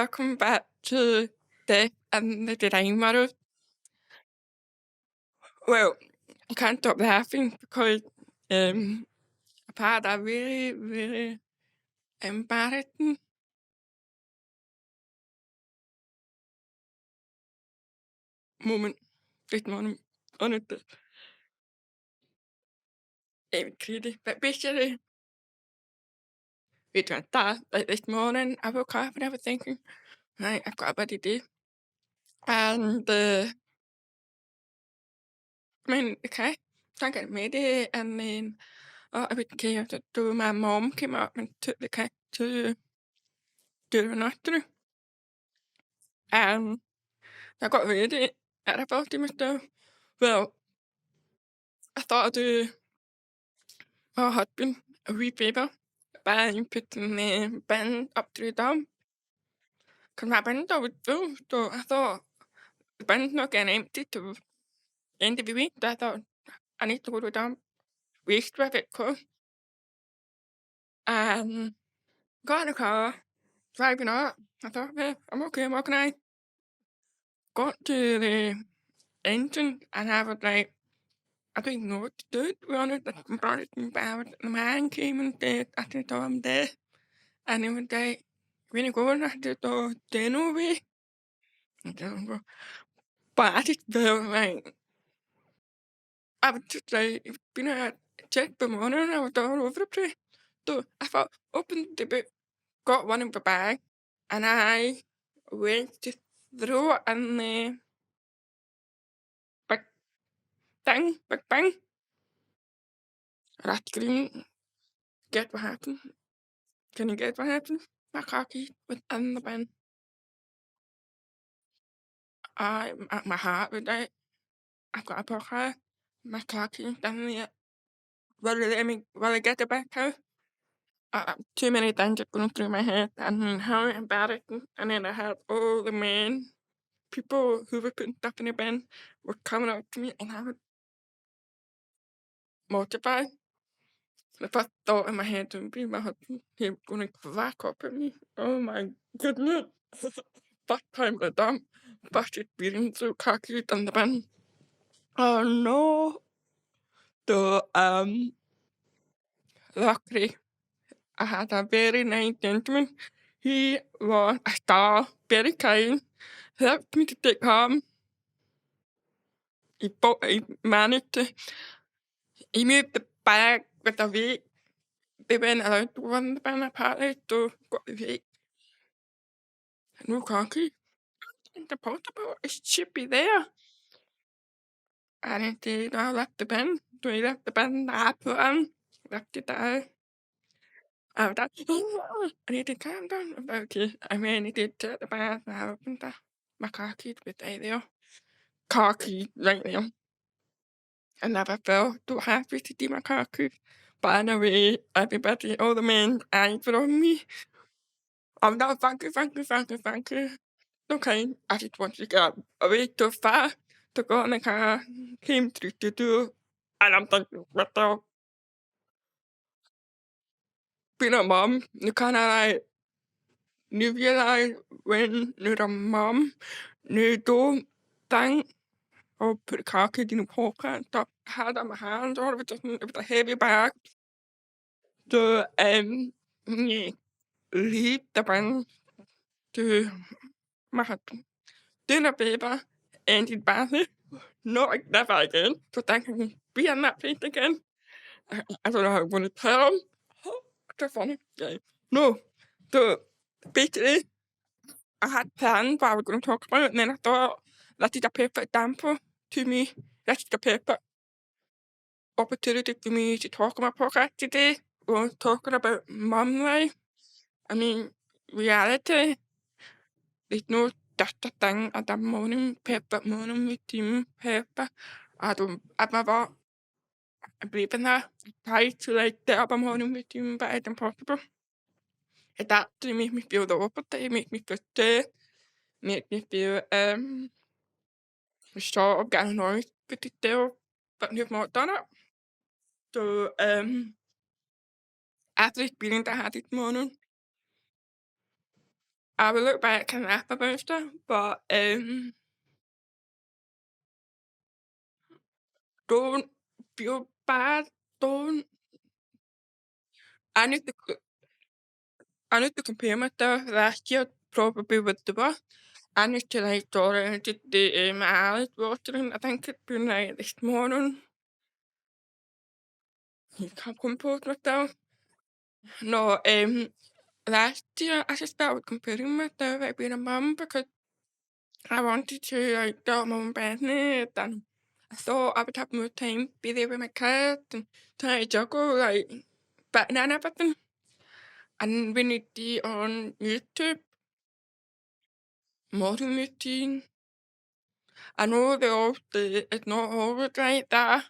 welcome back to the the Rain Model. Well, I can't stop laughing because I've had a really embarrassing moment this morning. Honestly, it was crazy. But basically, it went that like this morning. I woke up and I was thinking, right, I've got a bad day. And I mean, okay, so I got made it, and then I was okay. So my mom came up and took the cat to the nursery. And I got ready and I thought to myself, well, I thought I'd do my husband a wee favour by putting the bin up to the dump. Because my bin's always full, so I thought the bin's not getting empty till the end of the week. So I thought I need to go to the dump, waste with it, cause. And got in the car, driving up. I thought, yeah, I'm okay, what can I? Got to the engine and I was like, I didn't know what to do, to be honest. I brought it about. The man came and said, I said, oh, I'm there. And he was like, when you going? I said, oh, dinner away. I don't know. But I just felt like, I was just like, it's been a check the morning and I was all over the place. So I thought, opened the book, got one in the bag, and I went to throw it in the big thing, big bang. And I screamed, get what happened? Can you get what happened? My car keys was in the bin. My heart was like, I've got a poker. My car keys in there. Will I get it back out? Too many things are going through my head and how embarrassing. And then I had all the men, people who were putting stuff in the bin, were coming up to me and I was mortified. The first thought in my head would be my husband. He was going to crack up at me. Oh my goodness. First time I done. First experience with car keys in the bin. Oh no. So, luckily, I had a very nice gentleman. He was a star, very kind, helped me to take home. He managed to, he moved the bag with the weight. They weren't allowed to run the bin apparently, so got the weight. No concrete. The portable, it should be there. And instead, I left the bin. So he left the bin, I put in, left it there. I was like, I need to calm down. I'm like, okay. I mean, he did take the bath and I opened my car keys with there. Car key right there. I never felt too happy to see my car keys. But anyway, everybody, all the men eyes were on me. I'm not thank you. Okay, I just want to get away too far to go in the car. Came through to do, and I'm thinking, what the? Being a mom, you kind of like, you realize when you're a mom, you don't think or put the car keys in the pocket and stuff. I had it in my hand, or it was a heavy bag. So, yeah, leave the bin to my husband. Do a favor, empty bathroom. Not like never again. So thank you be in that place again. I don't know how I'm going to tell him. That's funny. Yeah. No. So basically, I had planned what I was going to talk about, and then I thought that is a perfect example to me. That's the perfect opportunity for me to talk on my podcast today. We're talking about mum life. I mean, reality, there's no such a thing as a morning perfect morning routine perfect. I've never believe in that. I try to like set up a morning routine, but it's impossible. It actually makes me feel the opposite. It makes me feel sad, makes me feel sort of getting annoyed with yourself, but you've not done it. So after the experience I had this morning, I would look back and laugh about stuff, but, don't feel bad, don't I need to c I need to compare myself last year probably with the bus. I need to, like, go around to my eyes watering. I think it's been, like, this morning. I can't compose myself. No, last year I just started comparing myself, like, being a mum because I wanted to, like, go on my own business, and I thought I would have more time to be there with my kids and try to juggle, like, fitting in everything. And when you see on YouTube, modern routine, I know they all say it's not always like that,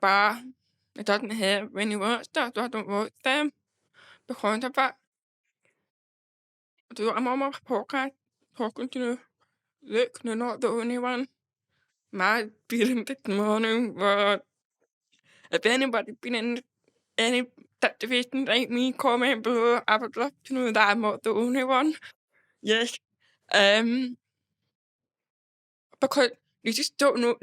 but it doesn't help when you watch that, so I don't watch them because of it. So I'm on my podcast talking to look, you're not the only one. My feeling this morning was if anybody been in any situation like me, comment below. I would love to know that I'm not the only one. Yes. Um, because you just don't know.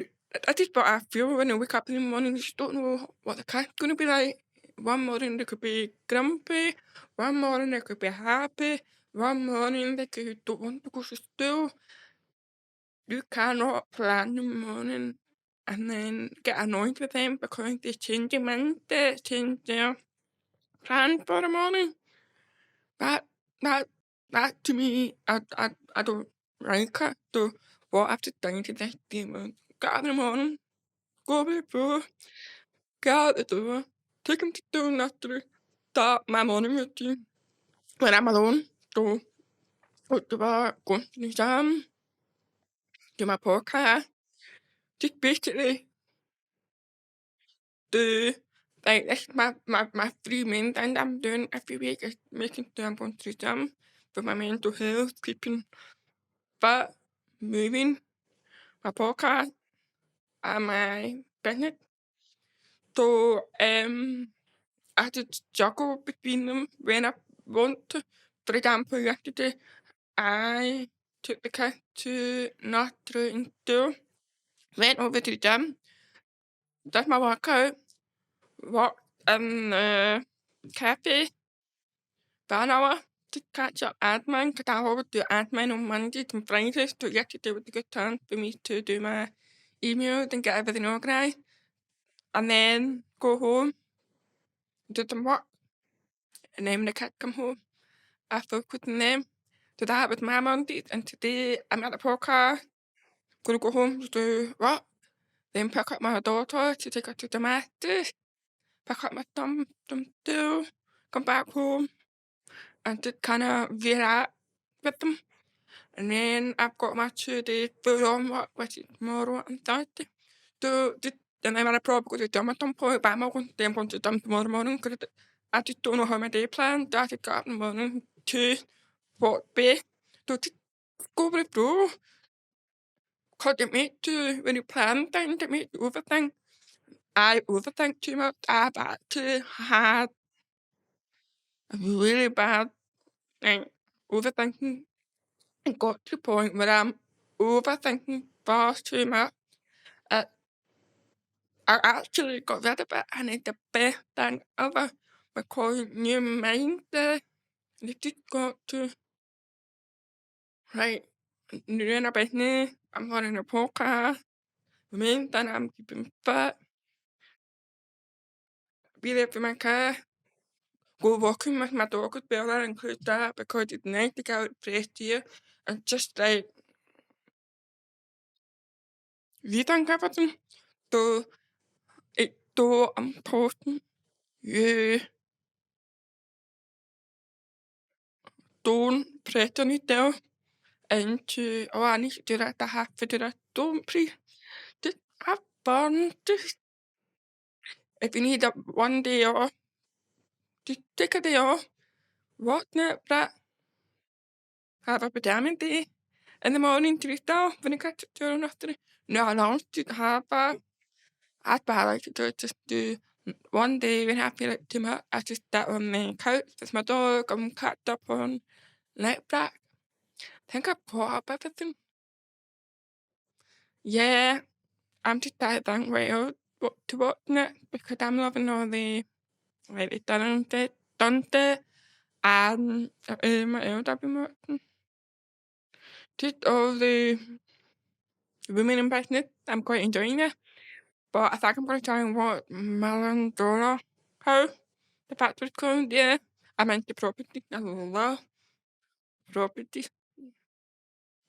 That is what I feel when I wake up in the morning. You just don't know what the cat's gonna be like. One morning they could be grumpy, one morning they could be happy, one morning they could don't want to go to school. You cannot plan the morning and then get annoyed with them because they change their mindset, change their plan for the morning. That that that to me, I don't like it. So what I've just done today, get up in the morning, go before, get out the door, take him to do nursery, start my morning routine when I'm alone. So go to work, go to the gym, do my podcast, just basically do like that's my three main things I'm doing every week is making sure I'm going to the gym for my mental health, keeping fit, moving, my podcast and my business. So I just juggle between them when I want to. For example, yesterday I took the kids to nursery and school, went over to the gym, did my workout, walked in the cafe for an hour to catch up admin because I always do admin on Mondays and Fridays. So yesterday was a good time for me to do my emails and get everything organised. And then go home, do some work, and then when the kids come home, I focus on them. So that was my Monday, and today I'm at the podcast, gonna go home to do work, then pick up my daughter to take her to the masters, pick up my son from school, come back home, and just kind of relax with them. And then I've got my 2 days full on work, which is tomorrow and Thursday. So just, and then I'll probably go to the gym at some point, but I'm not going to, I'm going to the gym tomorrow morning because I just don't know how my day planned. I just got up in the morning to what be. So just go with the flow. Because it makes you, when you plan things, it makes you overthink. I overthink too much. I've actually had a really bad like, overthinking and got to the point where I'm overthinking far too much. Uh, I actually got rid of it and it's the best thing ever because your mind there, you just got to, like, doing a business, I'm running a podcast, the main thing I'm keeping fit, be there for my car, go walking with my dog as well, that includes that because it's nice to get out fresh air and just like rethink everything. So it's so important you don't pressure yourself into, oh, I need to do that, I have to do that. Don't just have fun. Just if you need a one day off, just take a day off. Watch Netflix, have a pajama day in the morning to yourself when you catch up to your after. No, no, just have a I'd what I like to do is just do one day when I feel like too much, I just sit on the couch with my dog and catch up on like that. Think I brought up everything. Yeah, I'm just that way to watching it because I'm loving all the like the Dante and my elder I've been watching. Just all the women in business. I'm quite enjoying it. But I think I'm gonna try and watch Melon Dora House. The fact was cool, yeah. I'm into property. I love property.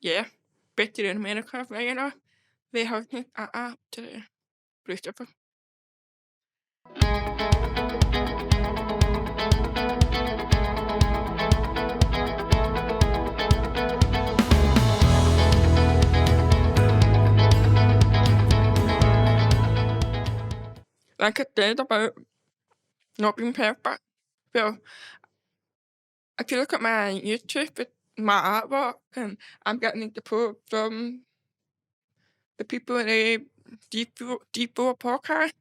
Yeah. Better in America right now. They have me to Christopher. Like I said about not being perfect. Well, if you look at my YouTube with my artwork and I'm getting into support from the people in the Deep Four podcast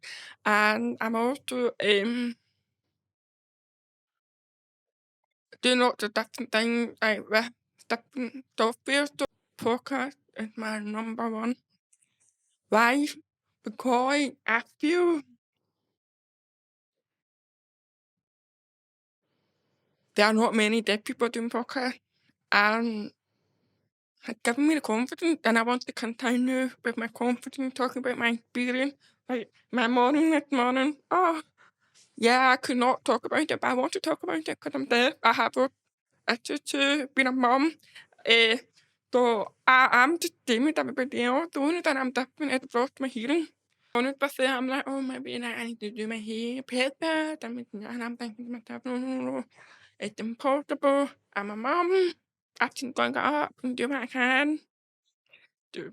and I'm also doing lots of different things like with different software. So podcast is my number one. Why? Because I feel there are not many deaf people doing podcasts and it's given me the confidence and I want to continue with my confidence talking about my experience. Like my morning this morning, oh yeah, I could not talk about it, but I want to talk about it because I'm deaf. I have a issue to being a mom. Uh, so I'm just same with everybody else. The only that I'm different is I've lost my hearing. Honestly, I'm like, oh maybe I need to do my hair paper. And I'm thinking to myself, no. It's impossible. I'm a mom. I can go up and do what I can. The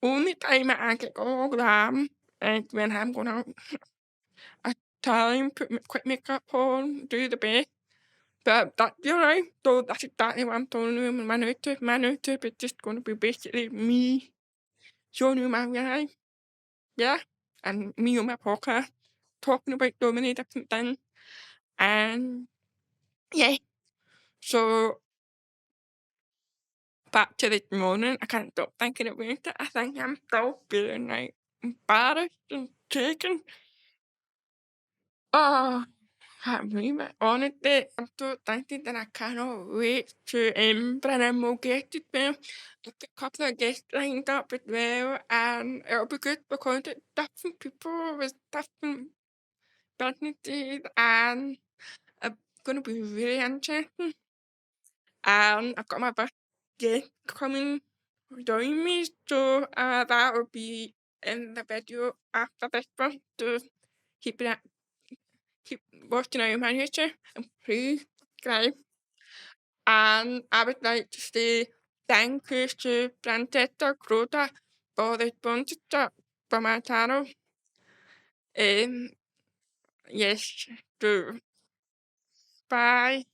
only time I get go glam is when I'm going out at time, put quick makeup on, do the best. But that you know, so that's exactly what I'm telling you in my YouTube. My YouTube is just gonna be basically me showing you my life. Yeah. And me on my podcast talking about so many different things. And yeah. So back to this morning, I can't stop thinking about it. I think I'm still feeling like embarrassed and shaken. Oh, can't believe it. Honestly, I'm so thankful that I cannot wait to bring in more guests as well. I've got a couple of guests lined up as well, and it'll be good because it's different people with different businesses, and it's going to be really interesting. I've got my best guest coming join me, so that will be in the video after this one. So keep it keep watching out my YouTube and please subscribe. And I would like to say thank you to Francesca Crota for the sponsorship for my channel. Yes, so bye.